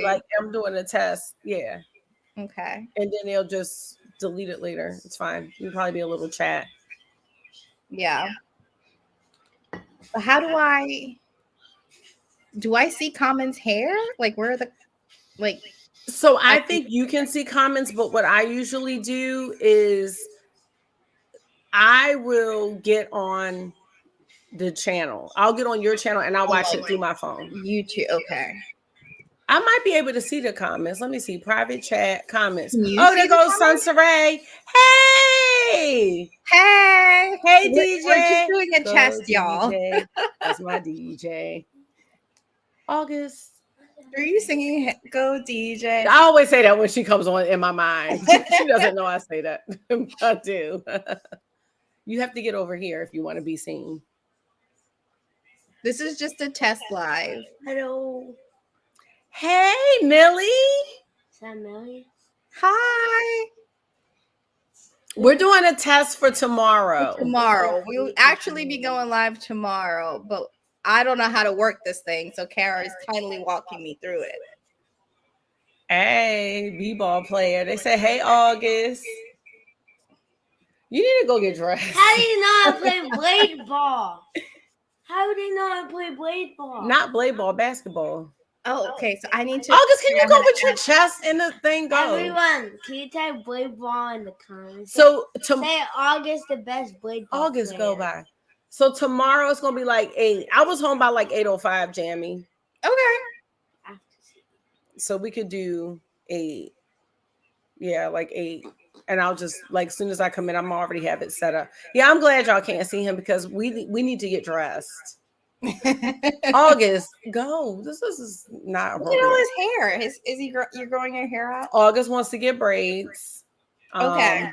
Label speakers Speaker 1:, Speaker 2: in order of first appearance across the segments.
Speaker 1: like, I'm doing a test. Yeah.
Speaker 2: Okay.
Speaker 1: And then they'll just delete it later. It's fine. It'll probably be a little chat.
Speaker 2: Yeah. But how do I see comments hair? Like where are the like
Speaker 1: So I think you can see comments, but what I usually do is I will get on the channel. I'll get on your channel and I'll watch it through my phone.
Speaker 2: YouTube? Okay.
Speaker 1: I might be able to see the comments. Let me see. Private chat comments.
Speaker 2: Can you
Speaker 1: Oh,
Speaker 2: see
Speaker 1: there
Speaker 2: the
Speaker 1: goes
Speaker 2: comments?
Speaker 1: Sunsaray. Hey.
Speaker 2: Hey.
Speaker 1: Hey,
Speaker 2: We're
Speaker 1: DJ.
Speaker 2: just doing a
Speaker 1: Go
Speaker 2: test, y'all.
Speaker 1: DJ. That's my DJ. August.
Speaker 2: Are you singing Go DJ?
Speaker 1: I always say that when she comes on in my mind. She doesn't know I say that. I do. You have to get over here if you want to be seen.
Speaker 2: This is just a test live.
Speaker 3: Hello.
Speaker 1: Hey, Millie.
Speaker 3: Is that Millie?
Speaker 2: Hi.
Speaker 1: We're doing a test for tomorrow.
Speaker 2: We'll actually be going live tomorrow, but I don't know how to work this thing, so Kara is kindly walking me through it.
Speaker 1: Hey, b-ball player. They say, hey, August. You need to go get dressed.
Speaker 3: How do you know how to play blade ball? How do you know how to play blade ball?
Speaker 1: Not blade ball, basketball.
Speaker 2: Oh, okay. So I need to.
Speaker 1: August, can you go with your chest and the thing go?
Speaker 3: Everyone, can you type blade ball in the comments?
Speaker 1: So
Speaker 3: say August the best blade ball.
Speaker 1: August
Speaker 3: player.
Speaker 1: go by. So tomorrow it's gonna be like 8. I was home by like 8:05, Jamie.
Speaker 2: Okay.
Speaker 1: So we could do 8. Yeah, like 8. And I'll just like as soon as I come in, I'm already have it set up. Yeah, I'm glad y'all can't see him because we need to get dressed. August, go. This is not
Speaker 2: Look at all his hair. You're growing your hair out?
Speaker 1: August wants to get braids.
Speaker 2: Okay.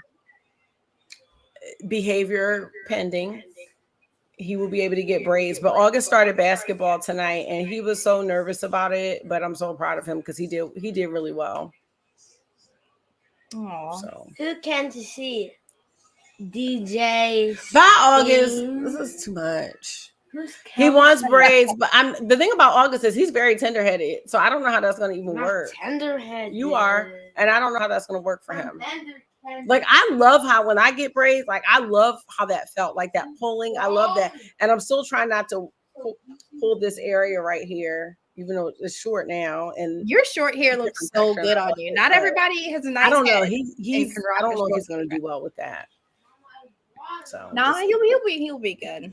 Speaker 1: Behavior pending. He will be able to get braids. But August started basketball tonight and he was so nervous about it. But I'm so proud of him because he did really well.
Speaker 2: Aww.
Speaker 1: So
Speaker 3: who can see? DJ.
Speaker 1: Bye, August. This is too much. He wants braids, but the thing about August is he's very tender-headed. So I don't know how that's gonna even work.
Speaker 3: Tender-headed.
Speaker 1: You are, and I don't know how that's gonna work for him. Like I love how when I get braids, like I love how that felt, like that pulling. I love that, and I'm still trying not to pull this area right here, even though it's short now. And
Speaker 2: your short hair looks so good on you. Not everybody has a nice.
Speaker 1: I don't know.
Speaker 2: Head
Speaker 1: He's. I don't know if he's gonna do well with that. So
Speaker 2: nah, he'll be good.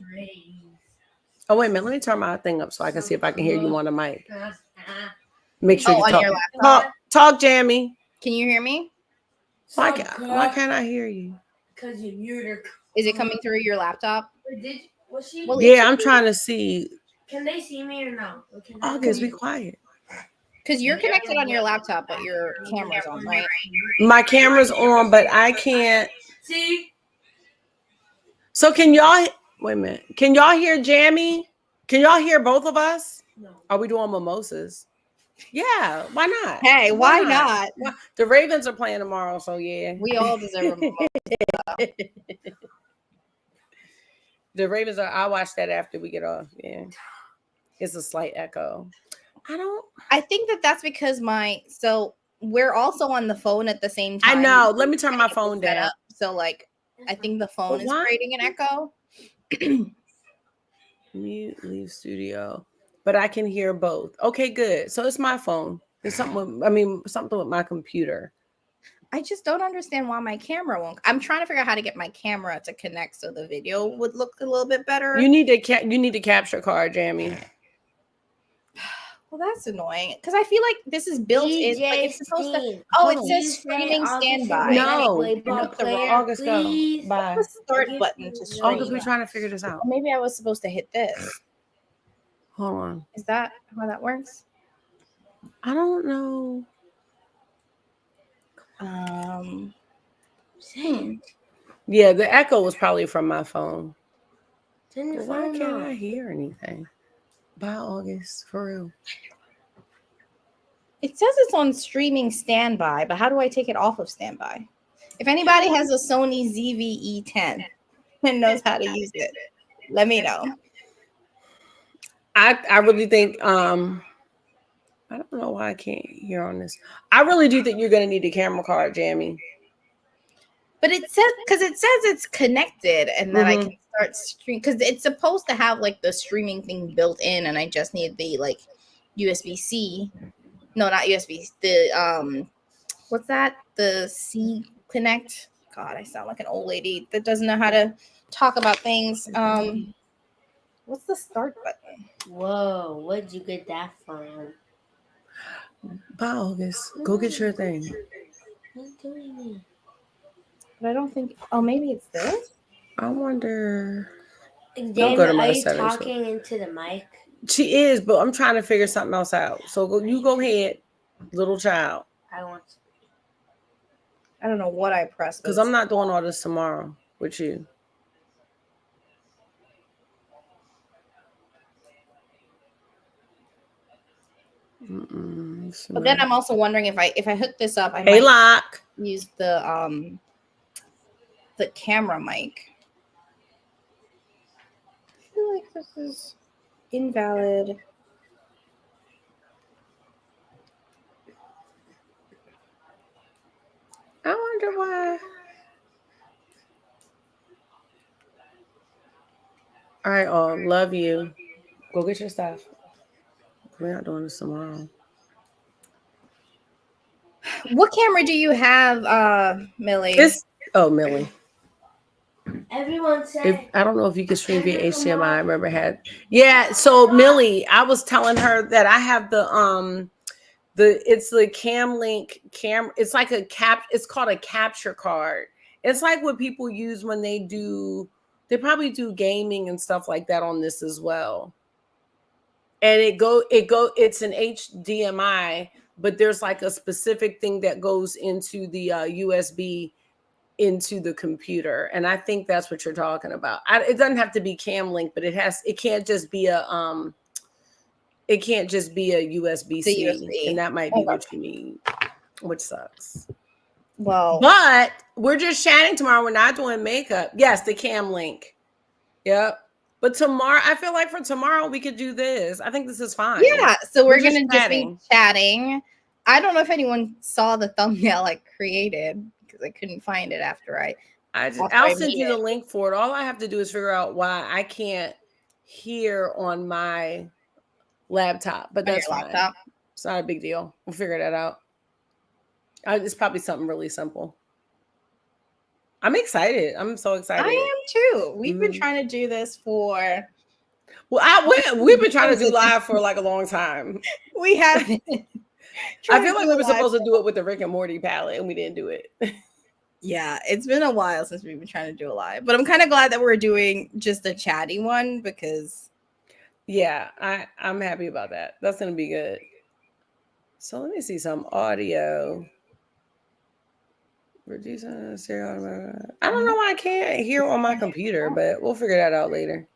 Speaker 1: Oh wait a minute, let me turn my thing up so I can see if I can hear you on the mic. Make sure you
Speaker 2: on
Speaker 1: talk.
Speaker 2: your laptop.
Speaker 1: Talk, Jamie.
Speaker 2: Can you hear me?
Speaker 1: Why can't I hear you?
Speaker 3: Because you muted.
Speaker 2: Is it coming through your laptop?
Speaker 1: Yeah, I'm trying to see.
Speaker 3: Can they see me or no?
Speaker 1: August, be quiet.
Speaker 2: Because you're connected on your laptop, but your camera's on, right?
Speaker 1: My camera's on, but I can't
Speaker 3: see.
Speaker 1: So can y'all wait a minute? Can y'all hear Jamie? Can y'all hear both of us?
Speaker 3: No.
Speaker 1: Are we doing mimosas? Yeah, why not?
Speaker 2: Hey, why not?
Speaker 1: The Ravens are playing tomorrow, so yeah.
Speaker 2: We all deserve a mimosa.
Speaker 1: The Ravens are. I'll watch that after we get off. Yeah, it's a slight echo.
Speaker 2: I think that's because so we're also on the phone at the same time.
Speaker 1: I know. Let me turn my phone down.
Speaker 2: So like, I think the phone is creating an echo.
Speaker 1: Mute, leave studio, but I can hear both. Okay, good. So it's my phone. It's something with my computer.
Speaker 2: I just don't understand why my camera won't. I'm trying to figure out how to get my camera to connect so the video would look a little bit better.
Speaker 1: You need to capture card, Jamie.
Speaker 2: Well, that's annoying because I feel like this is built in. Like it's supposed to. Oh, it says streaming standby.
Speaker 1: No,
Speaker 3: August,
Speaker 1: go. Bye.
Speaker 2: The start button to stream.
Speaker 1: August, we're trying to figure this out.
Speaker 2: Maybe I was supposed to hit this.
Speaker 1: Hold on.
Speaker 2: Is that how that works?
Speaker 1: I don't know. Yeah, the echo was probably from my phone. Why can't I hear anything? Bye, August, for real.
Speaker 2: It says it's on streaming standby, but how do I take it off of standby? If anybody has a Sony ZV-E10 and knows how to use it, let me know.
Speaker 1: I really think I don't know why I can't hear on this. I really do think you're gonna need a camera card, Jamie.
Speaker 2: But it says it's connected and then I can start stream because it's supposed to have like the streaming thing built in, and I just need the like USB-C. No, not USB. The what's that? The C Connect. God, I sound like an old lady that doesn't know how to talk about things. What's the start button?
Speaker 3: Whoa, where'd you get that from?
Speaker 1: Bye, August. Go get your thing.
Speaker 3: I'm doing it.
Speaker 2: But I don't think. Oh, maybe it's this.
Speaker 1: I wonder.
Speaker 3: Damn,
Speaker 1: go to my
Speaker 3: are you
Speaker 1: settings.
Speaker 3: talking into the mic?
Speaker 1: She is, but I'm trying to figure something else out. So you go ahead, little child.
Speaker 3: I want to.
Speaker 2: I don't know what I pressed.
Speaker 1: Because I'm not doing all this tomorrow with you.
Speaker 2: But then I'm also wondering if I hook this up, I
Speaker 1: Hey,
Speaker 2: might
Speaker 1: Lock.
Speaker 2: use the camera mic. I feel like this is invalid.
Speaker 1: I wonder why. All right, love you. Go get your stuff. We're not doing this tomorrow.
Speaker 2: What camera do you have, Millie?
Speaker 1: Millie.
Speaker 3: Everyone said.
Speaker 1: I don't know if you can stream via HDMI. I remember yeah. So Millie, I was telling her that I have it's the CamLink camera. It's like it's called a capture card. It's like what people use when they probably do gaming and stuff like that on this as well. And it's an HDMI, but there's like a specific thing that goes into the USB into the computer, and I think that's what you're talking about. It doesn't have to be CamLink, but it can't just be a USB-C, and that might be what you need, which sucks.
Speaker 2: Well,
Speaker 1: but we're just chatting tomorrow. We're not doing makeup. Yes, the CamLink. Yep. But tomorrow, I feel like for tomorrow we could do this. I think this is fine.
Speaker 2: Yeah. So we're gonna
Speaker 1: just
Speaker 2: be chatting. I don't know if anyone saw the thumbnail I created because I couldn't find it after
Speaker 1: I'll send you the link for it. All I have to do is figure out why I can't hear on my laptop, but that's fine. It's not a big deal. We'll figure that out. It's probably something really simple. I'm excited. I'm so excited.
Speaker 2: I am too. We've been trying to do this for.
Speaker 1: Well, we've been trying to do live for like a long time.
Speaker 2: We have.
Speaker 1: I feel like we were supposed to do it with the Rick and Morty palette, and we didn't do it.
Speaker 2: Yeah, it's been a while since we've been trying to do a live, but I'm kind of glad that we're doing just a chatty one because.
Speaker 1: Yeah, I'm happy about that. That's gonna be good. So let me see some audio. I don't know why I can't hear on my computer, but we'll figure that out later.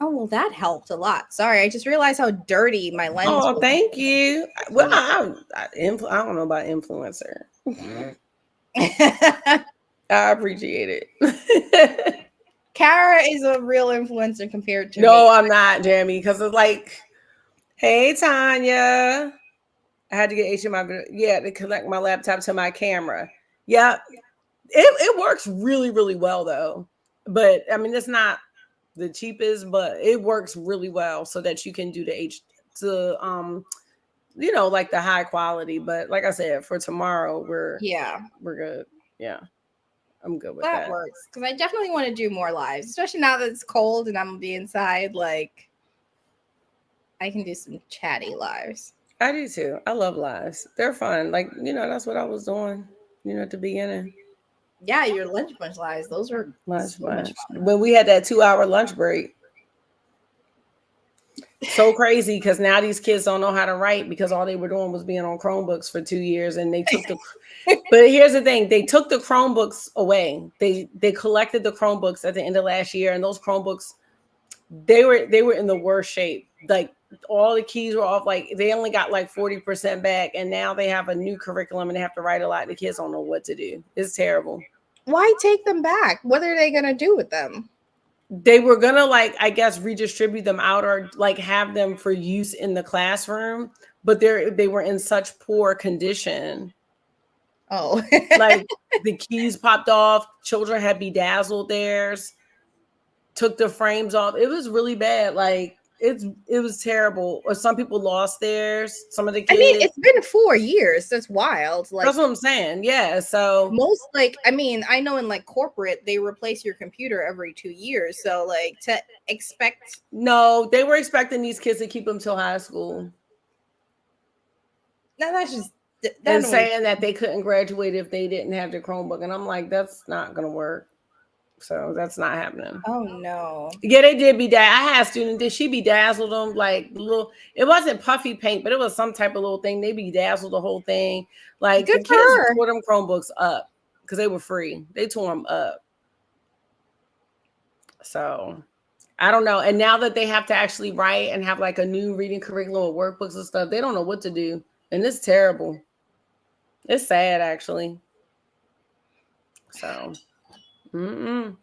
Speaker 2: Oh, well, that helped a lot. Sorry, I just realized how dirty my lens was.
Speaker 1: Thank you. Well, I don't know about influencer. I appreciate it.
Speaker 2: Kara is a real influencer compared to me.
Speaker 1: No, I'm not, Jamie, because it's like, hey, Tanya. I had to get HDMI, to connect my laptop to my camera. Yeah, it works really, really well though. But I mean, it's not the cheapest, but it works really well so that you can do like the high quality. But like I said, for tomorrow, we're good. Yeah, I'm good with that.
Speaker 2: That works because I definitely want to do more lives, especially now that it's cold and I'm gonna be inside. Like, I can do some chatty lives.
Speaker 1: I do too. I love lives. They're fun. Like, that's what I was doing, at the beginning.
Speaker 2: Yeah, your lunch bunch lives. Those were
Speaker 1: much fun. When we had that 2-hour lunch break. So crazy because now these kids don't know how to write because all they were doing was being on Chromebooks for 2 years, and they took but here's the thing, they took the Chromebooks away. They collected the Chromebooks at the end of last year, and those Chromebooks, they were in the worst shape. Like, all the keys were off. Like, they only got like 40% back, and now they have a new curriculum and they have to write a lot. The kids don't know what to do. It's terrible.
Speaker 2: Why take them back? What are they gonna do with them?
Speaker 1: they were gonna like, I guess, redistribute them out or like have them for use in the classroom, but they were in such poor condition.
Speaker 2: Oh,
Speaker 1: Like the keys popped off, children had bedazzled theirs, took the frames off. It was really bad. Like it was terrible. Or some people lost theirs. Some of the
Speaker 2: I mean,
Speaker 1: kids.
Speaker 2: it's been 4 years. That's wild. Like
Speaker 1: That's what I'm saying. Yeah. So
Speaker 2: most, like, I mean, I know in like corporate, they replace your computer every 2 years. So like to expect,
Speaker 1: no, they were expecting these kids to keep them till high school.
Speaker 2: no, that's just
Speaker 1: And saying that they couldn't graduate if they didn't have the Chromebook. And I'm like, that's not gonna work. So that's not happening.
Speaker 2: Oh no.
Speaker 1: Yeah, they did be I had a student, did she bedazzled them like little, it wasn't puffy paint, but it was some type of little thing. They bedazzled the whole thing. Like
Speaker 2: Good
Speaker 1: the
Speaker 2: for
Speaker 1: kids
Speaker 2: her.
Speaker 1: tore them Chromebooks up because they were free. They tore them up. So I don't know. And now that they have to actually write and have like a new reading curriculum with workbooks and stuff, they don't know what to do. And it's terrible. It's sad actually. So did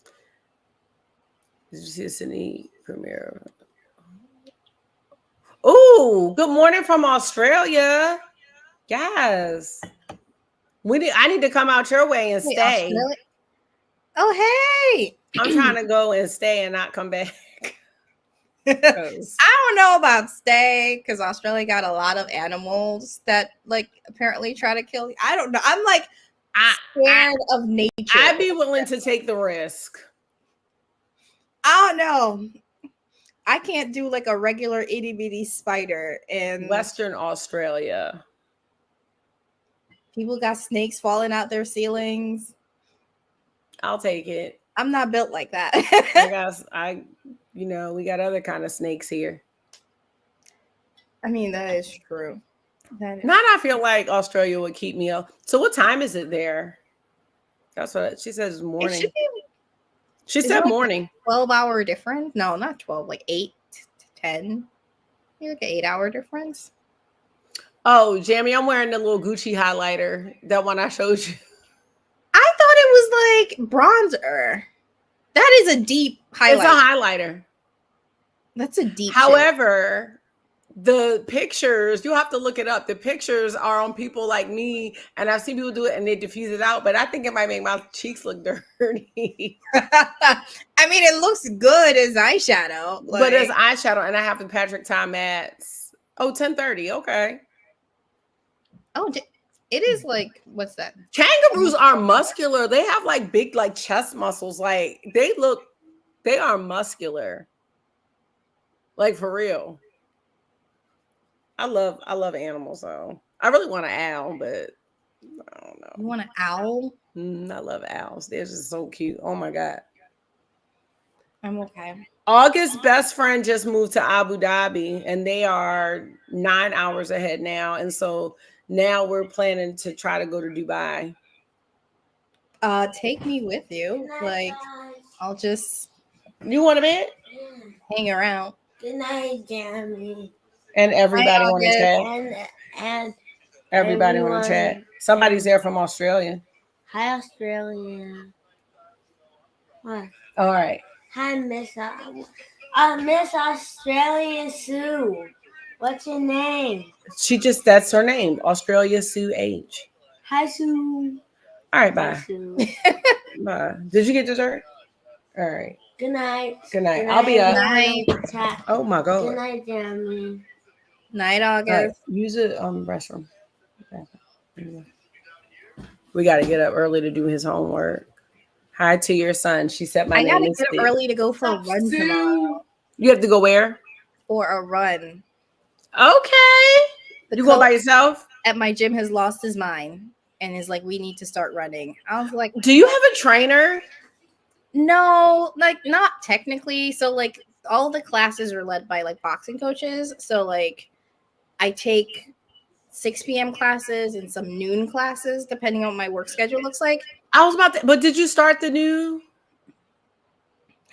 Speaker 1: you see the Sydney premiere? Oh, good morning from Australia. Yes. I need to come out your way and
Speaker 2: Wait,
Speaker 1: stay.
Speaker 2: Australia? Oh, hey.
Speaker 1: I'm trying to go and stay and not come back.
Speaker 2: I don't know about stay because Australia got a lot of animals that like apparently try to kill you. I don't know. I'm like scared of nature.
Speaker 1: I'd be willing to take the risk.
Speaker 2: I don't know. I can't do like a regular itty bitty spider in
Speaker 1: Western Australia.
Speaker 2: People got snakes falling out their ceilings.
Speaker 1: I'll take it.
Speaker 2: I'm not built like that.
Speaker 1: I guess we got other kind of snakes here.
Speaker 2: I mean, that is true.
Speaker 1: Not I feel like Australia would keep me up. So what time is it there? That's what she says.
Speaker 2: It
Speaker 1: Morning.
Speaker 2: should be
Speaker 1: She
Speaker 2: Is it
Speaker 1: said
Speaker 2: like
Speaker 1: morning.
Speaker 2: 12-hour difference. No, not 12, like 8 to 10. Maybe like an 8-hour difference.
Speaker 1: Oh, Jamie, I'm wearing the little Gucci highlighter. That one I showed you.
Speaker 2: I thought it was like bronzer. That is a deep highlight.
Speaker 1: It's a highlighter.
Speaker 2: That's a deep shade.
Speaker 1: However, the pictures, you have to look it up. The pictures are on people like me, and I've seen people do it and they diffuse it out, but I think it might make my cheeks look dirty.
Speaker 2: I mean, it looks good as eyeshadow.
Speaker 1: But it's eyeshadow, and I have the Patrick Time mattes. Oh, 10:30. Okay.
Speaker 2: Oh, it is like, what's that?
Speaker 1: Kangaroos are muscular. They have like big like chest muscles. Like they are muscular. Like for real. I love animals, so I really want an owl, but I don't know.
Speaker 2: You want an owl?
Speaker 1: I love owls. They're just so cute. Oh my God.
Speaker 2: I'm okay.
Speaker 1: August's best friend just moved to Abu Dhabi, and they are 9 hours ahead now. And so now we're planning to try to go to Dubai.
Speaker 2: Take me with you. Like, I'll just
Speaker 1: You want to bed?
Speaker 2: hang around.
Speaker 3: Good night, Jeremy.
Speaker 1: And everybody on the
Speaker 2: August.
Speaker 1: chat.
Speaker 3: And
Speaker 1: Everybody on the
Speaker 3: everyone.
Speaker 1: chat. Somebody's there from Australia.
Speaker 3: hi, Australia. What?
Speaker 1: All right.
Speaker 3: Hi, Miss Miss Australia Sue. What's your name?
Speaker 1: That's her name. Australia Sue H.
Speaker 3: Hi, Sue.
Speaker 1: All right,
Speaker 3: Hi,
Speaker 1: bye.
Speaker 3: Sue.
Speaker 1: Bye. Did you get dessert? All right.
Speaker 3: Good night.
Speaker 1: Good night.
Speaker 3: Good
Speaker 1: I'll be up.
Speaker 2: Night.
Speaker 3: Chat.
Speaker 1: Oh my
Speaker 3: Good
Speaker 1: God.
Speaker 3: night, Jeremy.
Speaker 2: Night,
Speaker 1: All right.
Speaker 2: August.
Speaker 1: Use it restroom. We got to get up early to do his homework. Hi to your son. She said my
Speaker 2: I
Speaker 1: name
Speaker 2: gotta
Speaker 1: is
Speaker 2: get up
Speaker 1: Steve.
Speaker 2: early to go for a run tomorrow.
Speaker 1: You have to go where?
Speaker 2: For a run.
Speaker 1: Okay.
Speaker 2: The
Speaker 1: You go by
Speaker 2: coach
Speaker 1: yourself?
Speaker 2: at my gym has lost his mind and is like, we need to start running. I was like,
Speaker 1: Do you have a trainer?
Speaker 2: no, like not technically. So like all the classes are led by like boxing coaches. So like I take 6 p.m. classes and some noon classes, depending on what my work schedule looks like.
Speaker 1: I was about to, but did you start the new?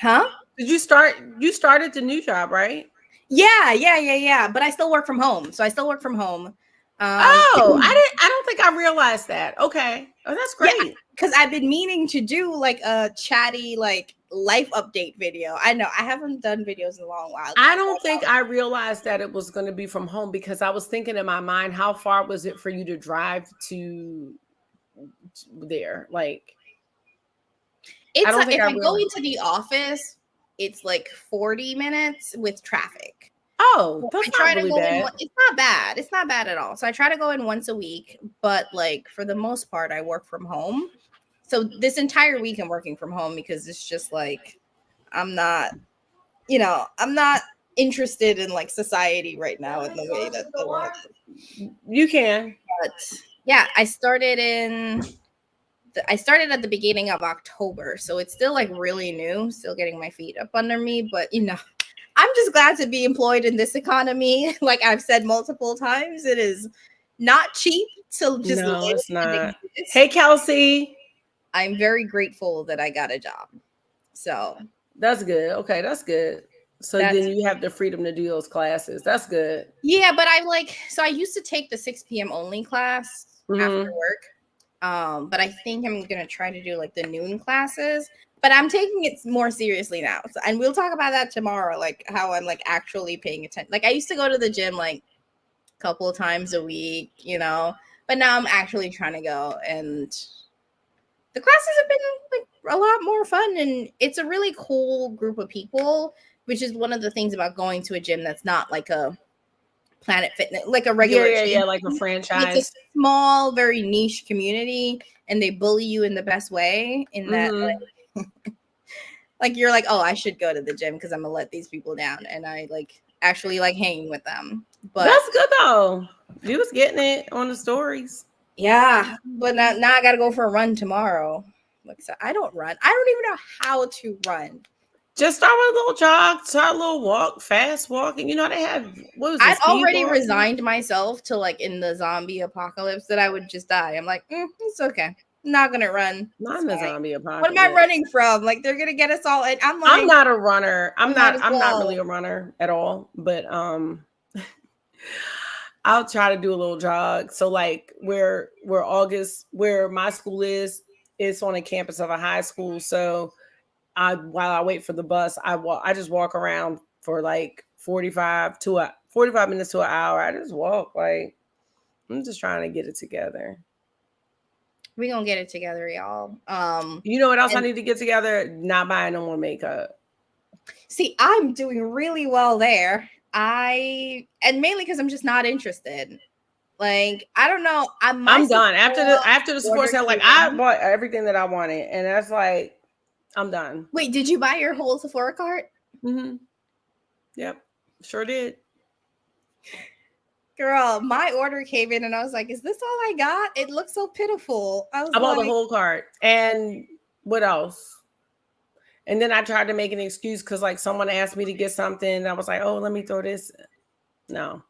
Speaker 2: Huh?
Speaker 1: You started the new job, right?
Speaker 2: Yeah. But I still work from home. So I still work from home.
Speaker 1: I don't think I realized that. Okay. Oh, that's great.
Speaker 2: Because I've been meaning to do like a chatty, like life update video. I know I haven't done videos in a long while.
Speaker 1: I don't think I realized that it was going to be from home because I was thinking in my mind, how far was it for you to drive to there? Like,
Speaker 2: It's
Speaker 1: I don't think
Speaker 2: if
Speaker 1: I
Speaker 2: I go
Speaker 1: realized.
Speaker 2: into the office, it's like 40 minutes with traffic.
Speaker 1: Oh,
Speaker 2: I
Speaker 1: that's
Speaker 2: try
Speaker 1: not
Speaker 2: to
Speaker 1: really
Speaker 2: go in.
Speaker 1: bad.
Speaker 2: It's not bad. It's not bad at all. So I try to go in once a week, but like for the most part, I work from home. So this entire week I'm working from home because it's just like I'm not, I'm not interested in like society right now in the way that the world.
Speaker 1: You can.
Speaker 2: But yeah, I started at the beginning of October, so it's still like really new, still getting my feet up under me, but I'm just glad to be employed in this economy. Like I've said multiple times, it is not cheap to just
Speaker 1: No,
Speaker 2: live
Speaker 1: it's
Speaker 2: and
Speaker 1: not.
Speaker 2: exist.
Speaker 1: Hey, Kelsey.
Speaker 2: I'm very grateful that I got a job. So
Speaker 1: That's good. Okay, that's good. So
Speaker 2: that's
Speaker 1: then you have the freedom to do those classes. That's good.
Speaker 2: yeah, but I used to take the 6 p.m. only class after
Speaker 1: Mhm.
Speaker 2: work. But I think I'm gonna try to do like the noon classes. But I'm taking it more seriously now. So, and we'll talk about that tomorrow, like how I'm like actually paying attention. Like I used to go to the gym like a couple of times a week, but now I'm actually trying to go, and the classes have been like a lot more fun, and it's a really cool group of people, which is one of the things about going to a gym that's not like a Planet Fitness, like a regular
Speaker 1: Yeah,
Speaker 2: gym.
Speaker 1: like a
Speaker 2: It's a
Speaker 1: franchise.
Speaker 2: small, very niche community, and they bully you in the best way. In that,
Speaker 1: Mhm.
Speaker 2: like you're like, oh, I should go to the gym because I'm gonna let these people down, and I like actually like hanging with them. But
Speaker 1: That's good though. You was getting it on the stories.
Speaker 2: yeah, but now I gotta go for a run tomorrow. Like so, I don't run. I don't even know how to run.
Speaker 1: Just start with a little jog, start a little walk, fast walking. You know they have what was it,
Speaker 2: I'd
Speaker 1: speed
Speaker 2: already
Speaker 1: walking?
Speaker 2: resigned myself to like in the zombie apocalypse that I would just die. I'm like, it's okay. I'm not gonna run.
Speaker 1: Not
Speaker 2: It's
Speaker 1: in the
Speaker 2: fine.
Speaker 1: zombie
Speaker 2: What
Speaker 1: apocalypse.
Speaker 2: am I running from? Like they're gonna get us all in. I'm
Speaker 1: I'm
Speaker 2: like,
Speaker 1: not a runner. I'm
Speaker 2: might
Speaker 1: not.
Speaker 2: as
Speaker 1: I'm not
Speaker 2: well.
Speaker 1: really a runner at all. But I'll try to do a little jog. So like where my school is, it's on a campus of a high school. So while I wait for the bus, I just walk around for like 45 minutes to an hour. I just walk. Like I'm just trying to get it together.
Speaker 2: We gonna get it together, y'all.
Speaker 1: You know what else I
Speaker 2: And-
Speaker 1: need to get together? Not buying no more makeup.
Speaker 2: See, I'm doing really well there. And mainly because I'm just not interested. Like, I don't know.
Speaker 1: I'm done after the Sephora sale. Like I
Speaker 2: I
Speaker 1: bought everything that I wanted, and that's like I'm done.
Speaker 2: Wait, did you buy your whole Sephora cart?
Speaker 1: Mm-hmm. Yep, sure did.
Speaker 2: Girl, my order came in and I was like, is this all I got? It looks so pitiful. I
Speaker 1: bought
Speaker 2: like,
Speaker 1: the whole cart. And what else? And then I tried to make an excuse because like someone asked me to get something. And I was like, oh, let me throw this. No,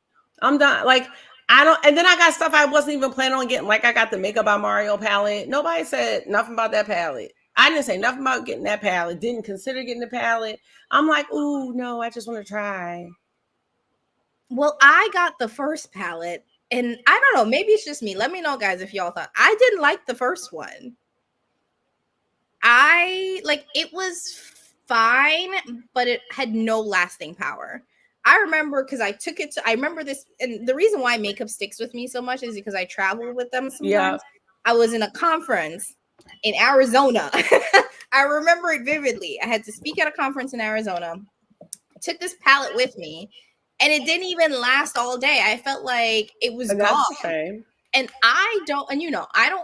Speaker 1: I'm done. Like I don't. And then I got stuff I wasn't even planning on getting. Like I got the Makeup by Mario palette. Nobody said nothing about that palette. I didn't say nothing about getting that palette. Didn't consider getting the palette. I'm like, ooh, no, I just want to try.
Speaker 2: well, I got the first palette, and I don't know, maybe it's just me. Let me know, guys, if y'all thought I didn't like the first one. It was fine, but it had no lasting power. I remember because I remember this, and the reason why makeup sticks with me so much is because I travel with them sometimes.
Speaker 1: Yeah.
Speaker 2: I was in a conference in Arizona. I remember it vividly. I had to speak at a conference in Arizona. I took this palette with me, and it didn't even last all day. I felt like it was
Speaker 1: And
Speaker 2: gone.
Speaker 1: that's the same.
Speaker 2: And I don't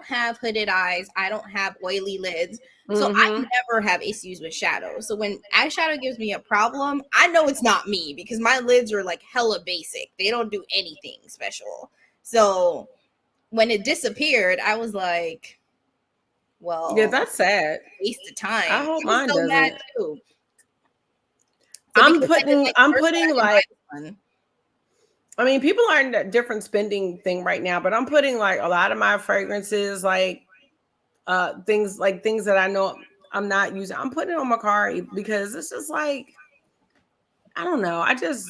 Speaker 2: have hooded eyes. I don't have oily lids. So I never have issues with shadow. So when eyeshadow gives me a problem, I know it's not me because my lids are like hella basic. They don't do anything special. So when it disappeared, I was like, well,
Speaker 1: Yeah, that's sad.
Speaker 2: waste of time.
Speaker 1: I hope
Speaker 2: was
Speaker 1: mine
Speaker 2: so mad
Speaker 1: doesn't.
Speaker 2: too.
Speaker 1: I'm
Speaker 2: because I didn't like the
Speaker 1: I'm
Speaker 2: first one, I
Speaker 1: putting
Speaker 2: didn't buy
Speaker 1: like,
Speaker 2: this one.
Speaker 1: I mean, people are in a different spending thing right now, but I'm putting like a lot of my fragrances, like things that I know I'm not using. I'm putting it on Mercari because it's just like, I don't know. I just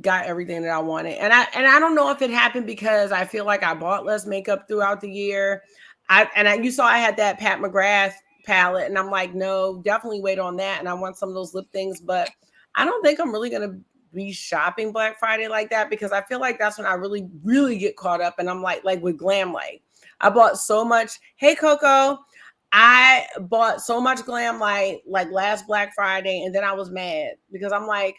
Speaker 1: got everything that I wanted. And I don't know if it happened because I feel like I bought less makeup throughout the year. You saw I had that Pat McGrath palette, and I'm like, no, definitely wait on that. And I want some of those lip things, but I don't think I'm really gonna be shopping Black Friday like that, because I feel like that's when I really, really get caught up. And I'm like with Glam Light, I bought so much. Hey, Coco. I bought so much Glam Light like last Black Friday, and then I was mad because I'm like,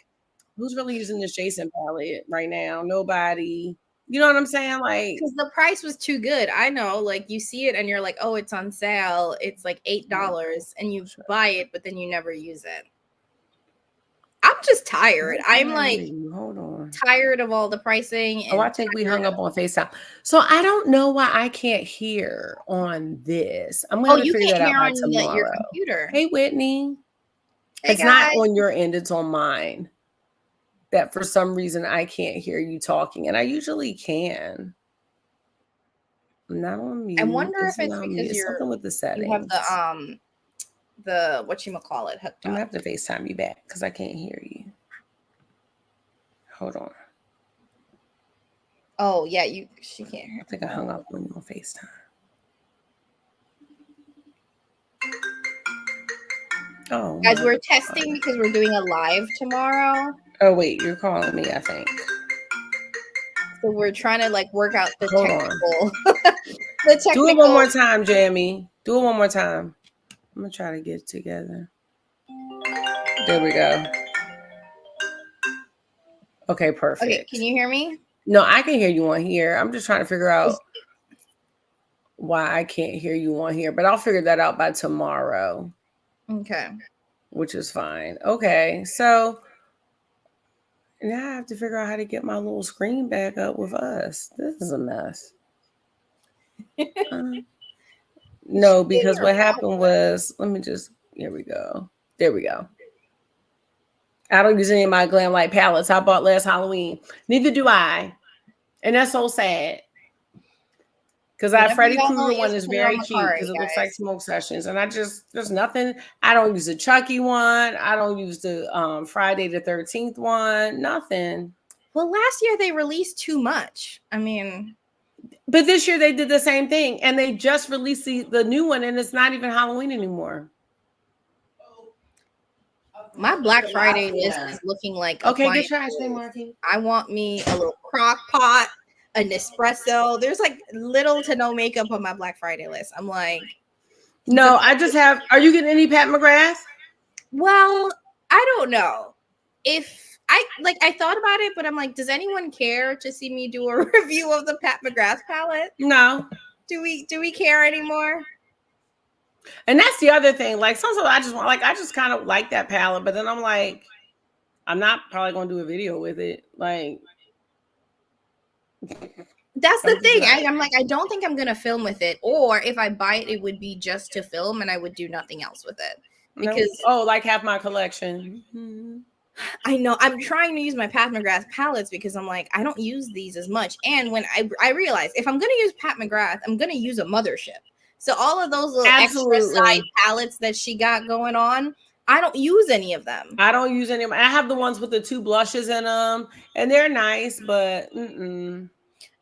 Speaker 1: who's really using this Jason palette right now? Nobody. You know what I'm saying? Like,
Speaker 2: because the price was too good. I know, like you see it and you're like, oh, it's on sale. It's like $8, and you buy it, but then you never use it. I'm just tired. I'm like,
Speaker 1: hold on,
Speaker 2: tired of all the pricing.
Speaker 1: Oh, I think we hung up on FaceTime. So I don't know why I can't hear on this. I'm going to figure that out by tomorrow.
Speaker 2: Your computer.
Speaker 1: Hey, Whitney.
Speaker 2: Hey,
Speaker 1: it's not on your end. It's on mine. That for some reason I can't hear you talking, and I usually can. I'm not on mute.
Speaker 2: I wonder if it's
Speaker 1: not
Speaker 2: because
Speaker 1: it's something with the settings.
Speaker 2: You have the whatchamacallit hooked up.
Speaker 1: I'm gonna have to FaceTime you back because I can't hear you. Hold on.
Speaker 2: Oh yeah, she can't hear.
Speaker 1: I think I hung up on you on FaceTime. Oh,
Speaker 2: guys, we're testing because we're doing a live tomorrow.
Speaker 1: Oh wait, you're calling me, I think.
Speaker 2: So we're trying to like work out the
Speaker 1: Hold
Speaker 2: technical.
Speaker 1: the technical. Do it one more time, Jamie. Do it one more time. I'm gonna try to get it together. There we go. Okay, perfect.
Speaker 2: Okay, can you hear me?
Speaker 1: No, I can hear you on here. I'm just trying to figure out why I can't hear you on here, but I'll figure that out by tomorrow.
Speaker 2: Okay.
Speaker 1: Which is fine. Okay, so now I have to figure out how to get my little screen back up with us. This is a mess. No, because what happened was, let me just, here we go. There we go. I don't use any of my Glam Light palettes I bought last Halloween. Neither do I. And that's so sad. Because that Freddy Krueger one is very cute because it looks like Smoke Sessions. And there's nothing. I don't use the Chucky one. I don't use the Friday the 13th one. Nothing.
Speaker 2: Well, last year they released too much. I mean.
Speaker 1: But this year they did the same thing. And they just released the new one. And it's not even Halloween anymore.
Speaker 2: My Black Friday list is looking like.
Speaker 1: Okay, get your ice cream, Marky.
Speaker 2: I want me a little crock pot. An espresso. There's like little to no makeup on my Black Friday list. I'm like,
Speaker 1: no, I just have. Are you getting any Pat McGrath?
Speaker 2: Well, I don't know. If I thought about it, but I'm like, does anyone care to see me do a review of the Pat McGrath palette?
Speaker 1: No.
Speaker 2: Do we care anymore?
Speaker 1: And that's the other thing. Like sometimes I just kind of like that palette, but then I'm like, I'm not probably gonna do a video with it. Like.
Speaker 2: That's the thing. I'm like, I don't think I'm gonna film with it, or if I buy it, it would be just to film, and I would do nothing else with it. Because
Speaker 1: like half my collection. Mm-hmm.
Speaker 2: I know I'm trying to use my Pat McGrath palettes because I'm like, I don't use these as much. And when I realize if I'm gonna use Pat McGrath, I'm gonna use a mothership. So all of those little extra side palettes that she got going on, I don't use any of them.
Speaker 1: I don't use any of them. I have the ones with the 2 blushes in them, and they're nice, but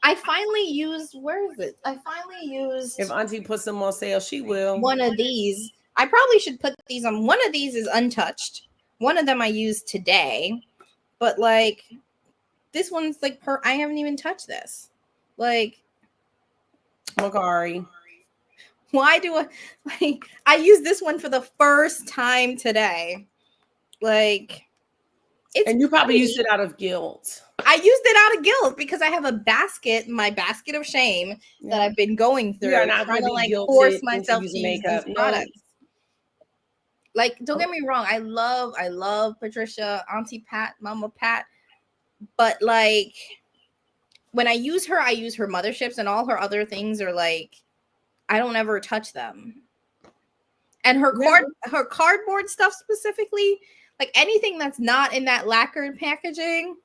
Speaker 2: I finally used, where is it? I finally used.
Speaker 1: If Auntie puts them on sale, she will.
Speaker 2: One of these. I probably should put these on. One of these is untouched. One of them I used today, but like this one's like I haven't even touched this. Like,
Speaker 1: Macari.
Speaker 2: Why do I use this one for the first time today? Like,
Speaker 1: and you probably used it out of guilt.
Speaker 2: I used it out of guilt because I have a basket, my basket of shame that I've been going through.
Speaker 1: You're not
Speaker 2: trying to like force myself to use these products. Like, don't get me wrong, I love Patricia, Auntie Pat, Mama Pat, but like when I use her motherships, and all her other things are like, I don't ever touch them. And her cardboard stuff specifically, like anything that's not in that lacquered packaging,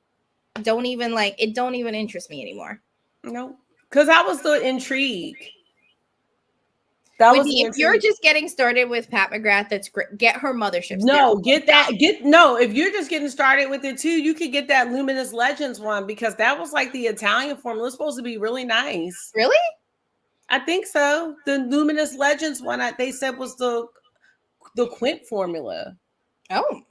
Speaker 2: don't even interest me anymore.
Speaker 1: No, because that was the intrigue.
Speaker 2: If you're just getting started with Pat McGrath, that's great. Get her motherships.
Speaker 1: No, if you're just getting started with it too, you could get that Luminous Legends one because that was like the Italian formula. It's supposed to be really nice.
Speaker 2: Really?
Speaker 1: I think so. The Luminous Legends one, they said was the the Quint formula.
Speaker 2: Oh.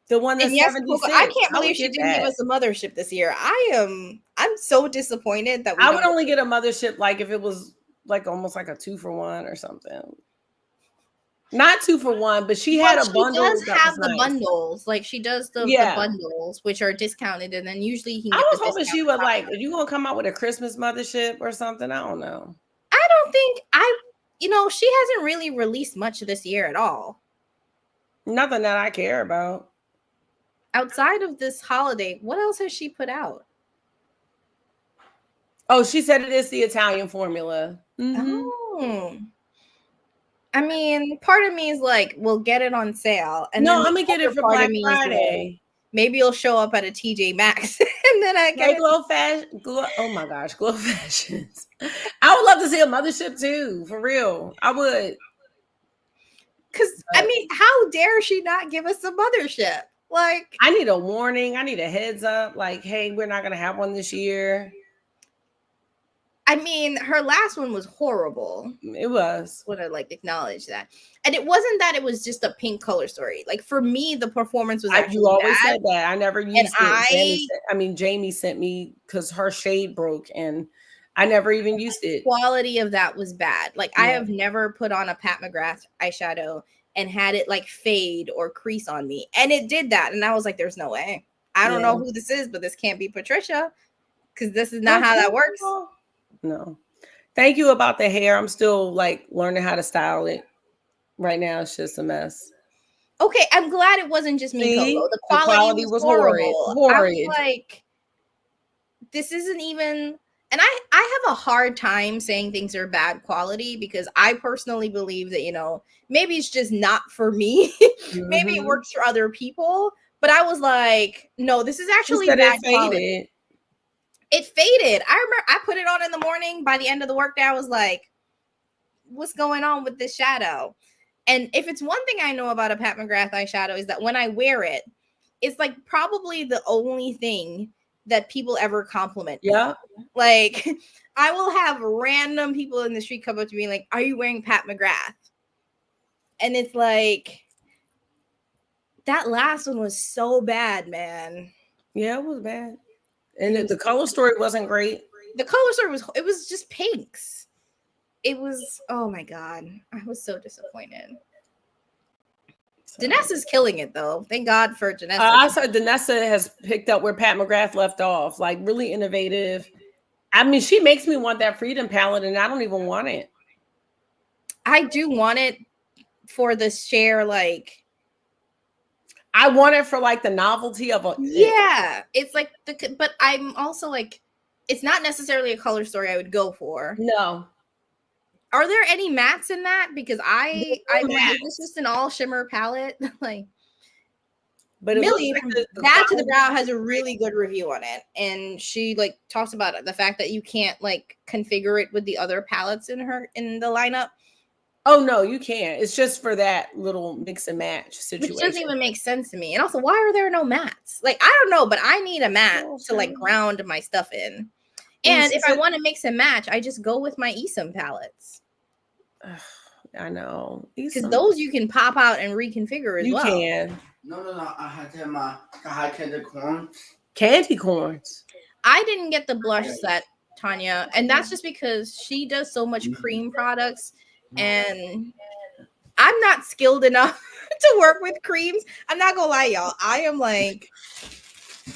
Speaker 1: The one that's
Speaker 2: And yes,
Speaker 1: 76.
Speaker 2: I can't
Speaker 1: would
Speaker 2: believe she
Speaker 1: get
Speaker 2: didn't give
Speaker 1: that.
Speaker 2: us a mothership this year. I'm so disappointed that we
Speaker 1: I would
Speaker 2: don't-
Speaker 1: only get a mothership like if it was like almost like a 2-for-1 or something. Not 2-for-1, but she had a
Speaker 2: She
Speaker 1: bundle.
Speaker 2: does
Speaker 1: that
Speaker 2: have
Speaker 1: was
Speaker 2: the
Speaker 1: nice.
Speaker 2: bundles. Like she does the
Speaker 1: Yeah.
Speaker 2: bundles, which are discounted, and then usually you can
Speaker 1: I
Speaker 2: get
Speaker 1: was
Speaker 2: the
Speaker 1: hoping she
Speaker 2: discount
Speaker 1: would
Speaker 2: copy.
Speaker 1: like, if you gonna come out with a Christmas mothership or something, I don't know.
Speaker 2: I don't think she hasn't really released much this year at all.
Speaker 1: Nothing that I care about.
Speaker 2: Outside of this holiday, what else has she put out?
Speaker 1: Oh, she said it is the Italian formula. Mhm.
Speaker 2: Oh. I mean, part of me is like, we'll get it on sale. And
Speaker 1: No,
Speaker 2: then
Speaker 1: I'm
Speaker 2: the
Speaker 1: gonna get it
Speaker 2: other
Speaker 1: for
Speaker 2: part of
Speaker 1: Black
Speaker 2: me is like,
Speaker 1: Friday.
Speaker 2: maybe it'll show up at a TJ Maxx and then I
Speaker 1: Hey,
Speaker 2: get it.
Speaker 1: Oh my gosh, Glow Fashions. I would love to see a mothership too, for real. I would.
Speaker 2: Because I mean, how dare she not give us a mothership? Like,
Speaker 1: I need a warning. I need a heads up. Like, hey, we're not gonna have one this year.
Speaker 2: I mean, her last one was horrible.
Speaker 1: It was.
Speaker 2: Would I like acknowledge that? And it wasn't that it was just a pink color story. Like for me, the performance was actually
Speaker 1: You always
Speaker 2: bad.
Speaker 1: said that. I never used
Speaker 2: And
Speaker 1: Jamie sent me because her shade broke and I never even used it.
Speaker 2: Quality of that was bad. Like I
Speaker 1: Yeah.
Speaker 2: have never put on a Pat McGrath eyeshadow and had it like fade or crease on me. And it did that. And I was like, there's no way. I don't know who this is, but this can't be Patricia because this is not how that works.
Speaker 1: No. Thank you about the hair. I'm still like learning how to style it. Right now, it's just a mess.
Speaker 2: Okay, I'm glad it wasn't just me.
Speaker 1: See?
Speaker 2: The quality was horrible. I was like, this isn't even. And I have a hard time saying things are bad quality because I personally believe that, maybe it's just not for me. Maybe it works for other people. But I was like, no, this is actually bad quality. It faded. I remember I put it on in the morning. By the end of the workday, I was like, what's going on with this shadow? And if it's one thing I know about a Pat McGrath eyeshadow is that when I wear it, it's like probably the only thing that people ever compliment.
Speaker 1: Yeah.
Speaker 2: Like I will have random people in the street come up to me like, are you wearing Pat McGrath? And it's like, that last one was so bad, man.
Speaker 1: Yeah, it was bad. And the color story wasn't great.
Speaker 2: The color story was just pinks. It was, oh my God. I was so disappointed. So. Danessa's killing it though. Thank God for Danessa.
Speaker 1: I said Danessa has picked up where Pat McGrath left off. Like really innovative. I mean, she makes me want that Freedom palette and I don't even want it.
Speaker 2: I do want it for the share, like.
Speaker 1: I want it for like the novelty of a.
Speaker 2: Yeah. It's like, but I'm also like, it's not necessarily a color story I would go for.
Speaker 1: No.
Speaker 2: Are there any mattes in that? Because is this just an all shimmer palette? Like, but Millie, like Bad to the Brow has a really good review on it, and she like talks about it, the fact that you can't like configure it with the other palettes in the lineup.
Speaker 1: Oh no, you can't. It's just for that little mix and match situation.
Speaker 2: Which doesn't even make sense to me. And also, why are there no mattes? Like, I don't know, but I need a matte to like ground my stuff in. And if I want to mix and match, I just go with my Esom palettes.
Speaker 1: I know.
Speaker 2: Because those you can pop out and reconfigure as well.
Speaker 1: You can.
Speaker 4: No. I had candy corns.
Speaker 1: Candy corns.
Speaker 2: I didn't get the blush set, Tanya. And that's just because she does so much cream products. And I'm not skilled enough to work with creams. I'm not going to lie, y'all. I am like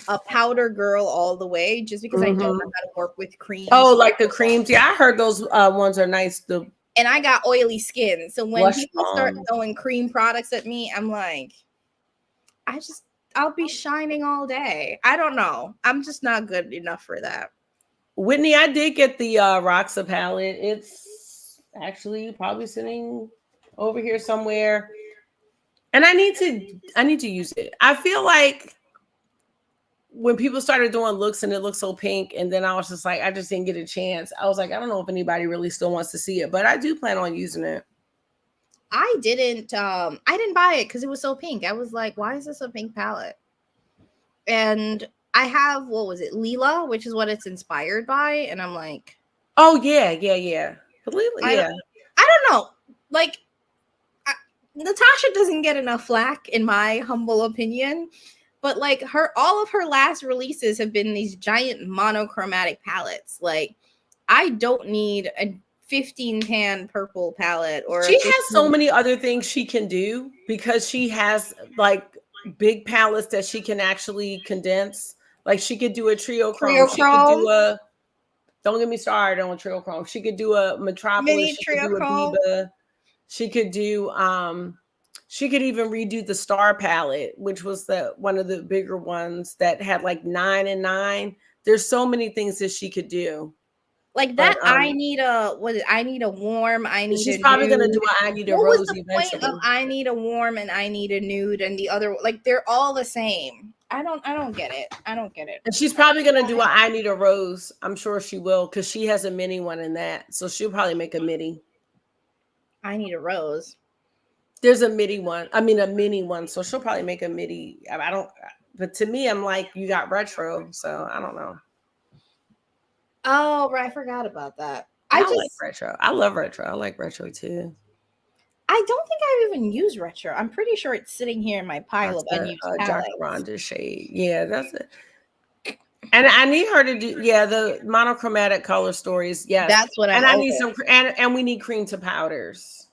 Speaker 2: a powder girl all the way just because I don't know how to work with creams.
Speaker 1: Oh, like the creams. Yeah, I heard those ones are nice.
Speaker 2: And I got oily skin. So when people start throwing cream products at me, I'm like, I'll be shining all day. I don't know. I'm just not good enough for that.
Speaker 1: Whitney, I did get the Roxa palette. It's actually probably sitting over here somewhere. And I need to use it. I feel like when people started doing looks and it looked so pink, and then I was just like, I just didn't get a chance. I was like, I don't know if anybody really still wants to see it, but I do plan on using it.
Speaker 2: I didn't buy it because it was so pink. I was like, why is this a pink palette? And I have, what was it, Lila, which is what it's inspired by. And I'm like,
Speaker 1: oh yeah. But Lila,
Speaker 2: I don't know. Like, Natasha doesn't get enough flack, in my humble opinion. But like all of her last releases have been these giant monochromatic palettes. Like, I don't need a 15 pan purple palette or
Speaker 1: She has so many other things she can do because she has like big palettes that she can actually condense. Like she could do a trio chrome. She could do a, don't get me started on trio chrome. She could do a Metropolis.
Speaker 2: Mini
Speaker 1: She could do a
Speaker 2: Triochrome.
Speaker 1: Biba. She could do she could even redo the Star palette, which was one of the bigger ones that had like 9 and 9. There's so many things that she could do.
Speaker 2: Like that,
Speaker 1: But,
Speaker 2: I need a warm. I need.
Speaker 1: She's
Speaker 2: a
Speaker 1: probably
Speaker 2: nude.
Speaker 1: gonna do I need a
Speaker 2: what
Speaker 1: rose
Speaker 2: was the
Speaker 1: eventually.
Speaker 2: point of I need a warm and I need a nude and the other, like, they're all the same. I don't get it. I don't get it.
Speaker 1: And she's probably gonna do a I need a rose. I'm sure she will because she has a mini one in that, so she'll probably make a mini.
Speaker 2: I need a rose.
Speaker 1: There's a mini one. I mean a mini one, so she'll probably make a mini. I don't. But to me, I'm like, you got retro, so I don't know.
Speaker 2: Oh, right, I forgot about that.
Speaker 1: I like retro. I love retro. I like retro too.
Speaker 2: I don't think I've even used retro. I'm pretty sure it's sitting here in my pile of unused palettes.
Speaker 1: Jacaranda shade. Yeah, that's it. And I need her to do the monochromatic color stories. Yeah,
Speaker 2: that's what
Speaker 1: I need some. And we need cream to powders